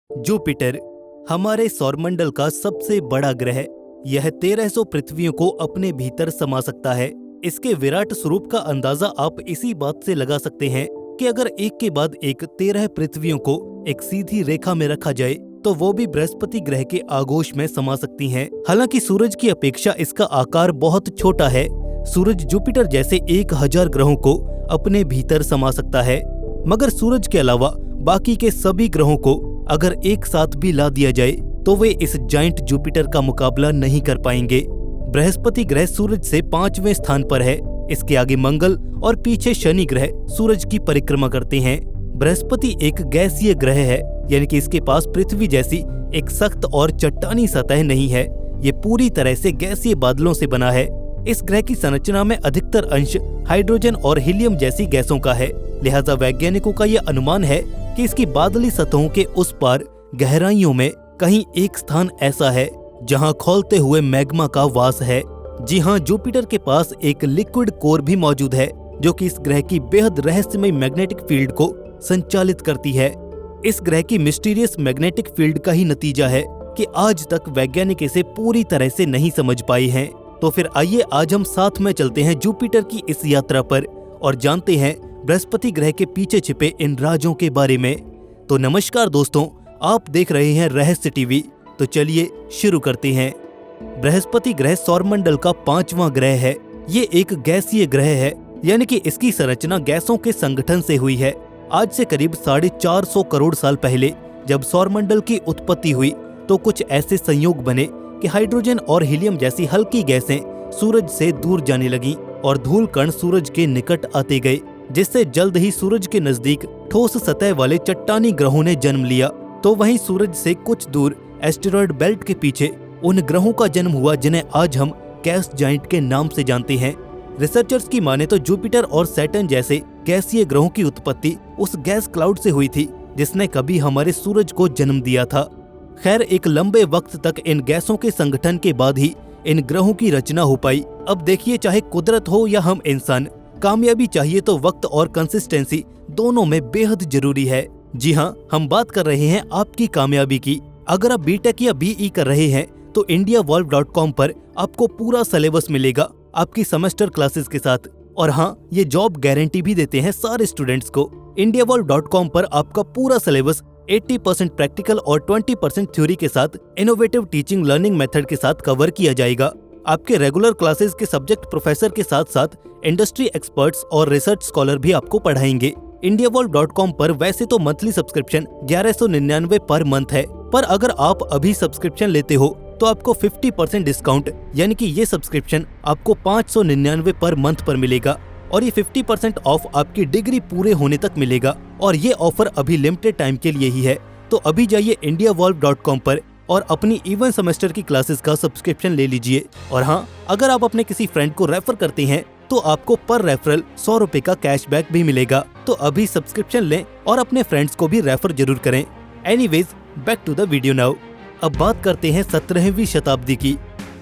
Jupiter हमारे सौरमंडल का सबसे बड़ा ग्रह। यह 1300 पृथ्वियों को अपने भीतर समा सकता है। इसके विराट स्वरूप का अंदाजा आप इसी बात से लगा सकते हैं कि अगर एक के बाद एक 13 पृथ्वियों को एक सीधी रेखा में रखा जाए तो वो भी बृहस्पति ग्रह के आगोश में समा सकती हैं। हालांकि सूरज की अपेक्षा इसका आकार बहुत छोटा है। सूरज जुपिटर जैसे 1000 ग्रहों को अपने भीतर समा सकता है, मगर सूरज के अलावा बाकी के सभी ग्रहों को अगर एक साथ भी ला दिया जाए तो वे इस जाइंट जुपिटर का मुकाबला नहीं कर पाएंगे। बृहस्पति ग्रह सूरज से 5वें स्थान पर है। इसके आगे मंगल और पीछे शनि ग्रह सूरज की परिक्रमा करते हैं। बृहस्पति एक गैसीय ग्रह है, यानी कि इसके पास पृथ्वी जैसी एक सख्त और चट्टानी सतह नहीं है। ये पूरी तरह से गैसीय बादलों से बना है। इस ग्रह की संरचना में अधिकतर अंश हाइड्रोजन और हीलियम जैसी गैसों का है। लिहाजा वैज्ञानिकों का यह अनुमान है कि इसकी बादली सतहों के उस पार गहराइयों में कहीं एक स्थान ऐसा है जहां खौलते हुए मैग्मा का वास है। जी हां, जुपिटर के पास एक लिक्विड कोर भी मौजूद है जो कि इस ग्रह की बेहद रहस्यमय मैग्नेटिक फील्ड को संचालित करती है। इस ग्रह की मिस्टीरियस मैग्नेटिक फील्ड का ही नतीजा है कि आज तक वैज्ञानिक इसे पूरी तरह से नहीं समझ पाए हैं। तो फिर आइए आज हम साथ में चलते हैं जुपिटर की इस यात्रा पर और जानते हैं बृहस्पति ग्रह के पीछे छिपे इन राजों के बारे में। तो नमस्कार दोस्तों, आप देख रहे हैं रहस्य टीवी। तो चलिए शुरू करते हैं। बृहस्पति ग्रह सौरमंडल का 5वां ग्रह है। ये एक गैसीय ग्रह है, यानी कि इसकी संरचना गैसों के संगठन से हुई है। आज से करीब 450 करोड़ साल पहले जब सौरमंडल की उत्पत्ति हुई तो कुछ ऐसे संयोग बने कि हाइड्रोजन और हीलियम जैसी हल्की गैसें सूरज से दूर जाने लगीं और धूल कण सूरज के निकट आते गए, जिससे जल्द ही सूरज के नजदीक ठोस सतह वाले चट्टानी ग्रहों ने जन्म लिया। तो वहीं सूरज से कुछ दूर एस्टेरॉयड बेल्ट के पीछे उन ग्रहों का जन्म हुआ जिन्हें आज हम गैस जाइंट के नाम से जानते हैं। रिसर्चर्स की माने तो जुपिटर और सैटर्न जैसे गैसीय ग्रहों की उत्पत्ति उस गैस क्लाउड से हुई थी जिसने कभी हमारे सूरज को जन्म दिया था। खैर, एक लंबे वक्त तक इन गैसों के संगठन के बाद ही इन ग्रहों की रचना हो पाई। अब देखिए, चाहे कुदरत हो या हम इंसान, कामयाबी चाहिए तो वक्त और कंसिस्टेंसी दोनों में बेहद जरूरी है। जी हाँ, हम बात कर रहे हैं आपकी कामयाबी की। अगर आप बीटेक या बीई कर रहे हैं तो indiavolve.com पर आपको पूरा सिलेबस मिलेगा आपकी सेमेस्टर क्लासेस के साथ। और हाँ, ये जॉब गारंटी भी देते हैं सारे स्टूडेंट्स को। indiavolve.com पर आपका पूरा सिलेबस 80% प्रैक्टिकल और 20% थ्योरी के साथ इनोवेटिव टीचिंग लर्निंग मेथड के साथ कवर किया जाएगा। आपके रेगुलर क्लासेस के सब्जेक्ट प्रोफेसर के साथ साथ इंडस्ट्री एक्सपर्ट्स और रिसर्च स्कॉलर भी आपको पढ़ाएंगे। indiavolve.com पर वैसे तो मंथली सब्सक्रिप्शन 1199 पर मंथ है, पर अगर आप अभी सब्सक्रिप्शन लेते हो तो आपको 50% डिस्काउंट, यानी कि ये सब्सक्रिप्शन आपको 599 पर मंथ पर मिलेगा और ये 50% ऑफ आपकी डिग्री पूरे होने तक मिलेगा। और ये ऑफर अभी लिमिटेड टाइम के लिए ही है। तो अभी जाइए indiavolve.com पर और अपनी इवन सेमेस्टर की क्लासेस का सब्सक्रिप्शन ले लीजिए। और हाँ, अगर आप अपने किसी फ्रेंड को रेफर करते हैं तो आपको पर रेफरल 100 रुपए का कैशबैक भी मिलेगा। तो अभी सब्सक्रिप्शन लें और अपने फ्रेंड्स को भी रेफर जरूर करें। Anyways, back to the video now. अब बात करते हैं 17वीं शताब्दी की।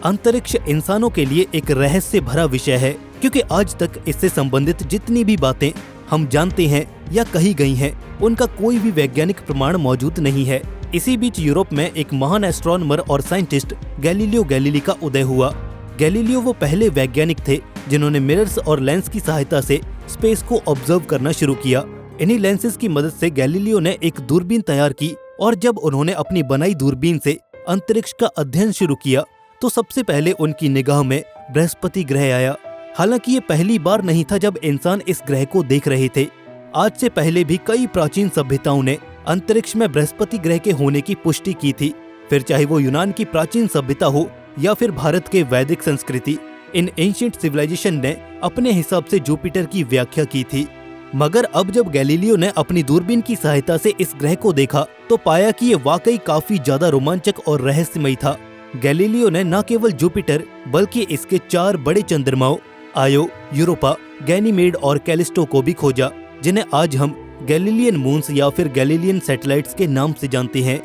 अंतरिक्ष इंसानों के लिए एक रहस्य भरा विषय है, क्योंकि आज तक इससे संबंधित जितनी भी बातें हम जानते हैं या कही गई हैं, उनका कोई भी वैज्ञानिक प्रमाण मौजूद नहीं है। इसी बीच यूरोप में एक महान एस्ट्रोनॉमर और साइंटिस्ट गैलीलियो गैलीली का उदय हुआ। गैलीलियो वो पहले वैज्ञानिक थे जिन्होंने मिरर्स और लेंस की सहायता से स्पेस को ऑब्जर्व करना शुरू किया। इन्हीं लेंसेज की मदद से गैलीलियो ने एक दूरबीन तैयार की और जब उन्होंने अपनी बनाई दूरबीन से अंतरिक्ष का अध्ययन शुरू किया तो सबसे पहले उनकी निगाह में बृहस्पति ग्रह आया। हालांकि ये पहली बार नहीं था जब इंसान इस ग्रह को देख रहे थे। आज से पहले भी कई प्राचीन सभ्यताओं ने अंतरिक्ष में बृहस्पति ग्रह के होने की पुष्टि की थी। फिर चाहे वो यूनान की प्राचीन सभ्यता हो या फिर भारत के वैदिक संस्कृति, इन एंशिएंट सिविलाइजेशन ने अपने हिसाब से जुपिटर की व्याख्या की थी। मगर अब जब गैलीलियो ने अपनी दूरबीन की सहायता से इस ग्रह को देखा तो पाया कि ये वाकई काफी ज्यादा रोमांचक और रहस्यमय था। गैलीलियो ने न केवल जुपिटर बल्कि इसके 4 बड़े चंद्रमाओं आयो, यूरोपा, गैनीमेड और कैलिस्टो को भी खोजा, जिन्हें आज हम गैलीलियन मून्स या फिर गैलीलियन सैटेलाइट्स के नाम से जानते हैं।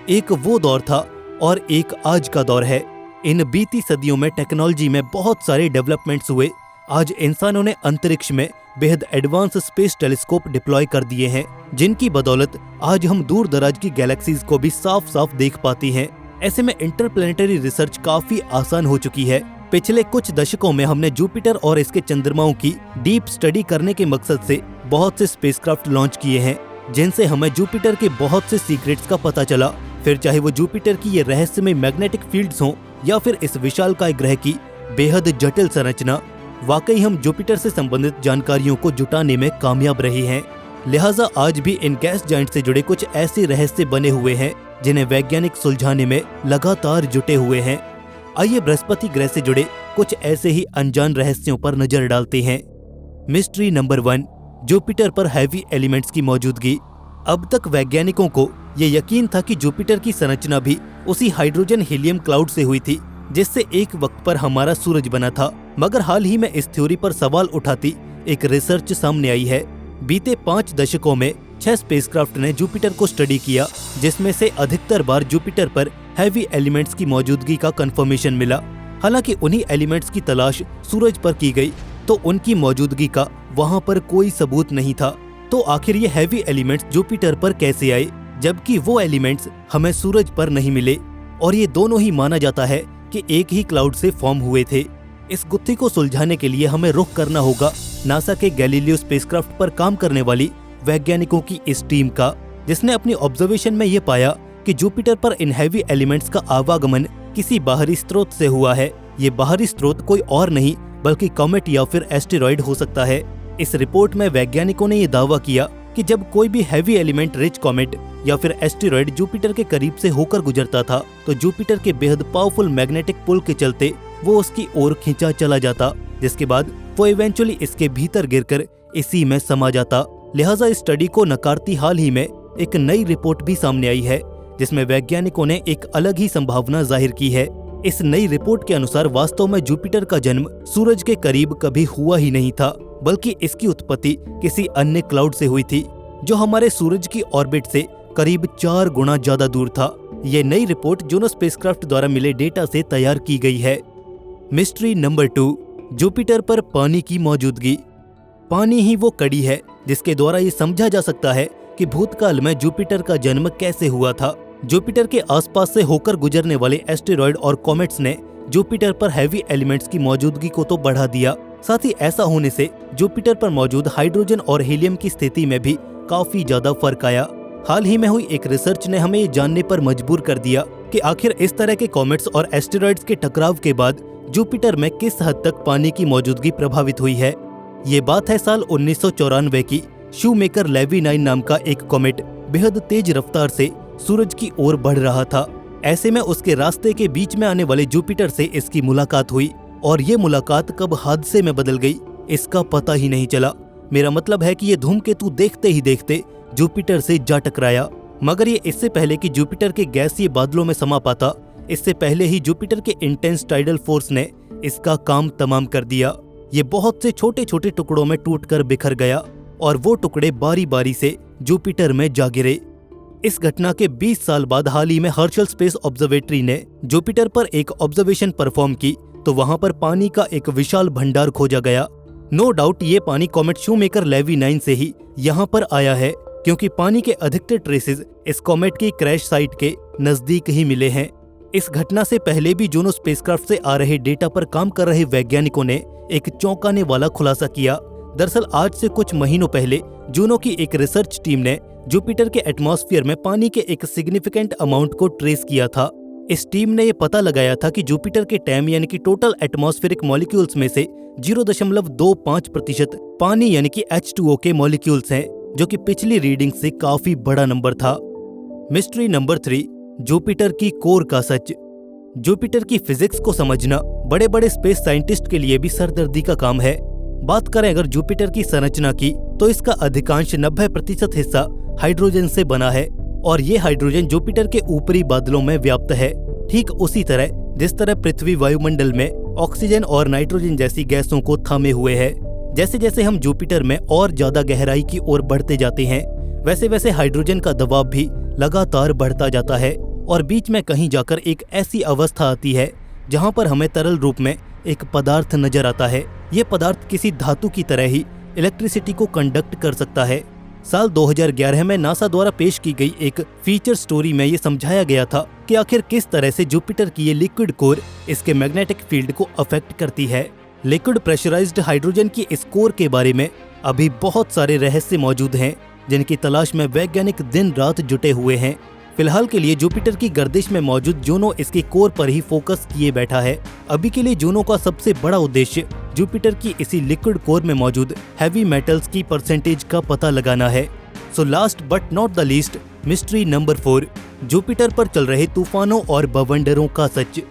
एक वो दौर था और एक आज का दौर है। इन बीती सदियों में टेक्नोलॉजी में बहुत सारे डेवलपमेंट्स हुए आज इंसानों ने अंतरिक्ष में बेहद एडवांस स्पेस टेलीस्कोप डिप्लॉय कर दिए हैं, जिनकी बदौलत आज हम दूर दराज की गैलेक्सीज को भी साफ साफ देख पाती हैं। ऐसे में इंटरप्लेनेटरी रिसर्च काफी आसान हो चुकी है। पिछले कुछ दशकों में हमने जुपिटर और इसके चंद्रमाओं की डीप स्टडी करने के मकसद से बहुत से स्पेसक्राफ्ट लॉन्च किए हैं, जिनसे हमें जुपिटर के बहुत से सीक्रेट्स का पता चला। फिर चाहे वो जुपिटर की ये रहस्यमय मैग्नेटिक फील्ड्स हों या फिर इस विशालकाय ग्रह की बेहद जटिल संरचना, वाकई हम जुपिटर से संबंधित जानकारियों को जुटाने में कामयाब रहे हैं। लिहाजा आज भी इन गैस जाइंट से जुड़े कुछ ऐसे रहस्य बने हुए हैं जिन्हें वैज्ञानिक सुलझाने में लगातार जुटे हुए हैं। आइए बृहस्पति ग्रह से जुड़े कुछ ऐसे ही अनजान रहस्यों पर नजर डालते हैं। मिस्ट्री नंबर 1, जुपिटर पर हैवी एलिमेंट्स की मौजूदगी। अब तक वैज्ञानिकों को ये यकीन था कि जुपिटर की संरचना भी उसी हाइड्रोजन हीलियम क्लाउड से हुई थी जिससे एक वक्त पर हमारा सूरज बना था, मगर हाल ही में इस थ्योरी पर सवाल उठाती एक रिसर्च सामने आई है। बीते 5 दशकों में 6 स्पेसक्राफ्ट ने जुपिटर को स्टडी किया, जिसमें से अधिकतर बार जुपिटर पर हैवी एलिमेंट्स की मौजूदगी का कंफर्मेशन मिला। हालांकि उन्हीं एलिमेंट्स की तलाश सूरज पर की गई तो उनकी मौजूदगी का वहां पर कोई सबूत नहीं था। तो आखिर ये हैवी एलिमेंट्स जुपिटर पर कैसे आए, जबकि वो एलिमेंट्स हमें सूरज पर नहीं मिले और ये दोनों ही माना जाता है कि एक ही क्लाउड से फॉर्म हुए थे। इस गुत्थी को सुलझाने के लिए हमें रुख करना होगा नासा के गैलीलियो स्पेसक्राफ्ट पर काम करने वाली वैज्ञानिकों की इस टीम का, जिसने अपनी ऑब्जर्वेशन में ये पाया कि जुपिटर पर इन हैवी एलिमेंट्स का आवागमन किसी बाहरी स्रोत से हुआ है। ये बाहरी स्रोत कोई और नहीं बल्कि कॉमेट या फिर एस्टेरॉइड हो सकता है। इस रिपोर्ट में वैज्ञानिकों ने ये दावा किया कि जब कोई भी हैवी एलिमेंट रिच कॉमेट या फिर एस्टेरॉइड जुपिटर के करीब से होकर गुजरता था तो जुपिटर के बेहद पावरफुल मैग्नेटिक पुल के चलते वो उसकी ओर खींचा चला जाता, जिसके बाद वो इवेंचुअली इसके भीतर गिरकर इसी में समा जाता। लिहाजा इस स्टडी को नकारती हाल ही में एक नई रिपोर्ट भी सामने आई है, जिसमें वैज्ञानिकों ने एक अलग ही संभावना जाहिर की है। इस नई रिपोर्ट के अनुसार वास्तव में जुपिटर का जन्म सूरज के करीब कभी हुआ ही नहीं था, बल्कि इसकी उत्पत्ति किसी अन्य क्लाउड से हुई थी जो हमारे सूरज की ऑर्बिट से करीब 4 गुना ज्यादा दूर था। ये नई रिपोर्ट जूनो स्पेसक्राफ्ट द्वारा मिले डेटा से तैयार की गई है। मिस्ट्री नंबर 2, जुपिटर पर पानी की मौजूदगी। पानी ही वो कड़ी है जिसके द्वारा ये समझा जा सकता है कि भूतकाल में जुपिटर का जन्म कैसे हुआ था। जुपिटर के आसपास से होकर गुजरने वाले एस्टेरॉइड और कॉमेट्स ने जुपिटर पर हैवी एलिमेंट्स की मौजूदगी को तो बढ़ा दिया, साथ ही ऐसा होने से जुपिटर पर मौजूद हाइड्रोजन और हीलियम की स्थिति में भी काफी ज्यादा फर्क आया। हाल ही में हुई एक रिसर्च ने हमें ये जानने पर मजबूर कर दिया कि आखिर इस तरह के कॉमेट्स और एस्टेरॉइड्स के टकराव के बाद जुपिटर में किस हद तक पानी की मौजूदगी प्रभावित हुई है। ये बात है साल 1994 की। शूमेकर लेवी 9 नाम का एक कॉमेट बेहद तेज रफ्तार से सूरज की ओर बढ़ रहा था। ऐसे में उसके रास्ते के बीच में आने वाले जुपिटर से इसकी मुलाकात हुई और ये मुलाकात कब हादसे में बदल गई इसका पता ही नहीं चला। मेरा मतलब है कि ये धूमकेतु देखते ही देखते जुपिटर से जा टकराया, मगर ये इससे पहले कि जुपिटर के गैसीय बादलों में समा पाता, इससे पहले ही जुपिटर के इंटेंस टाइडल फोर्स ने इसका काम तमाम कर दिया। ये बहुत से छोटे छोटे टुकड़ों में टूटकर बिखर गया और वो टुकड़े बारी बारी से जुपिटर में जा गिरे। इस घटना के 20 साल बाद हाल ही में हर्शल स्पेस ऑब्जर्वेटरी ने जुपिटर पर एक ऑब्जर्वेशन परफॉर्म की तो वहां पर पानी का एक विशाल भंडार खोजा गया। नो डाउट ये पानी कॉमेट शूमेकर लेवी 9 से ही यहाँ पर आया है, क्योंकि पानी के अधिकतर ट्रेसेस इस कॉमेट की क्रैश साइट के नजदीक ही मिले हैं। इस घटना से पहले भी जूनो स्पेसक्राफ्ट से आ रहे डेटा पर काम कर रहे वैज्ञानिकों ने एक चौंकाने वाला खुलासा किया। दरअसल आज से कुछ महीनों पहले जूनो की एक रिसर्च टीम ने जुपिटर के एटमॉस्फेयर में पानी के एक सिग्निफिकेंट अमाउंट को ट्रेस किया था। इस टीम ने ये पता लगाया था कि जुपिटर के टैम यानी कि टोटल एटमॉस्फेरिक मॉलिक्यूल्स में से 0.25% पानी यानी कि H2O के मॉलिक्यूल्स हैं, जो कि पिछली रीडिंग से काफी बड़ा नंबर था। मिस्ट्री नंबर 3, जुपिटर की कोर का सच। जुपिटर की फिजिक्स को समझना बड़े बड़े स्पेस साइंटिस्ट के लिए भी सरदर्दी का काम है। बात करें अगर जुपिटर की संरचना की तो इसका अधिकांश 90% हिस्सा हाइड्रोजन से बना है और ये हाइड्रोजन जुपिटर के ऊपरी बादलों में व्याप्त है। ठीक उसी तरह जिस तरह पृथ्वी वायुमंडल में ऑक्सीजन और नाइट्रोजन जैसी गैसों को थामे हुए है। जैसे जैसे हम जुपिटर में और ज्यादा गहराई की ओर बढ़ते जाते हैं, वैसे वैसे हाइड्रोजन का दबाव भी लगातार बढ़ता जाता है और बीच में कहीं जाकर एक ऐसी अवस्था आती है जहां पर हमें तरल रूप में एक पदार्थ नजर आता है। ये पदार्थ किसी धातु की तरह ही इलेक्ट्रिसिटी को कंडक्ट कर सकता है। साल 2011 में नासा द्वारा पेश की गई एक फीचर स्टोरी में ये समझाया गया था कि आखिर किस तरह से जुपिटर की ये लिक्विड कोर इसके मैग्नेटिक फील्ड को अफेक्ट करती है। लिक्विड प्रेशराइज्ड हाइड्रोजन की इस कोर के बारे में अभी बहुत सारे रहस्य मौजूद हैं, जिनकी तलाश में वैज्ञानिक दिन रात जुटे हुए हैं। फिलहाल के लिए जुपिटर की गर्दिश में मौजूद जूनो इसकी कोर पर ही फोकस किए बैठा है। अभी के लिए जूनो का सबसे बड़ा उद्देश्य जुपिटर की इसी लिक्विड कोर में मौजूद हैवी मेटल्स की परसेंटेज का पता लगाना है। So last but not the least, mystery number 4, Jupiter पर चल रहे तूफानों और बवंडरों का सच।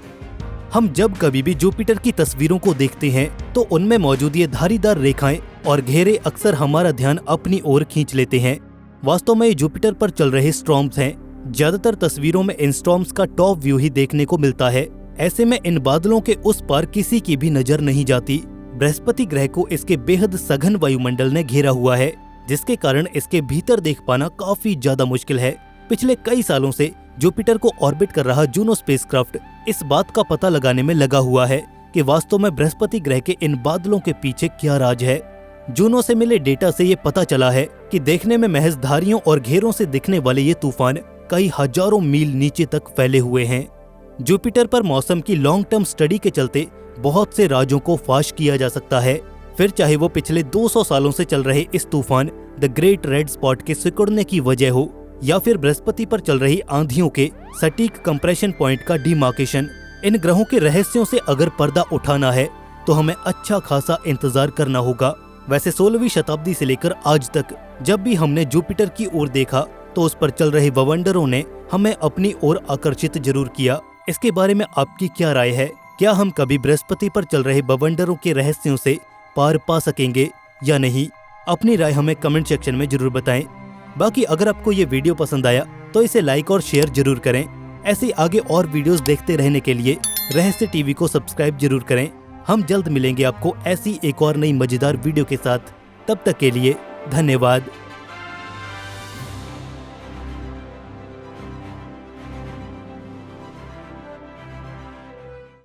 हम जब कभी भी जुपिटर की तस्वीरों को देखते हैं तो उनमें मौजूद ये धारीदार रेखाएं और घेरे अक्सर हमारा ध्यान अपनी ओर खींच लेते हैं। वास्तव में ये जुपिटर पर चल रहे स्टॉर्म्स हैं। ज्यादातर तस्वीरों में इन स्टॉर्म्स का टॉप व्यू ही देखने को मिलता है। ऐसे में इन बादलों के उस पार किसी की भी नजर नहीं जाती। बृहस्पति ग्रह को इसके बेहद सघन वायुमंडल ने घेरा हुआ है, जिसके कारण इसके भीतर देख पाना काफी ज्यादा मुश्किल है। पिछले कई सालों से जुपिटर को ऑर्बिट कर रहा जूनो स्पेसक्राफ्ट इस बात का पता लगाने में लगा हुआ है कि वास्तव में बृहस्पति ग्रह के इन बादलों के पीछे क्या राज है। जूनो से मिले डेटा से ये पता चला है कि देखने में महज धारियों और घेरों से दिखने वाले ये तूफान कई हजारों मील नीचे तक फैले हुए हैं। जुपिटर पर मौसम की लॉन्ग टर्म स्टडी के चलते बहुत से राजों को फाश किया जा सकता है, फिर चाहे वो पिछले 200 सालों से चल रहे इस तूफान द ग्रेट रेड स्पॉट के सिकुड़ने की वजह हो, या फिर बृहस्पति पर चल रही आंधियों के सटीक कंप्रेशन पॉइंट का डिमार्केशन। इन ग्रहों के रहस्यों से अगर पर्दा उठाना है तो हमें अच्छा खासा इंतजार करना होगा। वैसे 16वीं शताब्दी से लेकर आज तक जब भी हमने जुपिटर की ओर देखा तो उस पर चल रहे बवंडरों ने हमें अपनी ओर आकर्षित जरूर किया। इसके बारे में आपकी क्या राय है? क्या हम कभी बृहस्पति पर चल रहे बवंडरों के रहस्यों से पार पा सकेंगे या नहीं? अपनी राय हमें कमेंट सेक्शन में जरूर बताएं। बाकी अगर आपको ये वीडियो पसंद आया तो इसे लाइक और शेयर जरूर करें। ऐसे आगे और वीडियोस देखते रहने के लिए रहस्य टीवी को सब्सक्राइब जरूर करें। हम जल्द मिलेंगे आपको ऐसी एक और नई मजेदार वीडियो के साथ। तब तक के लिए धन्यवाद।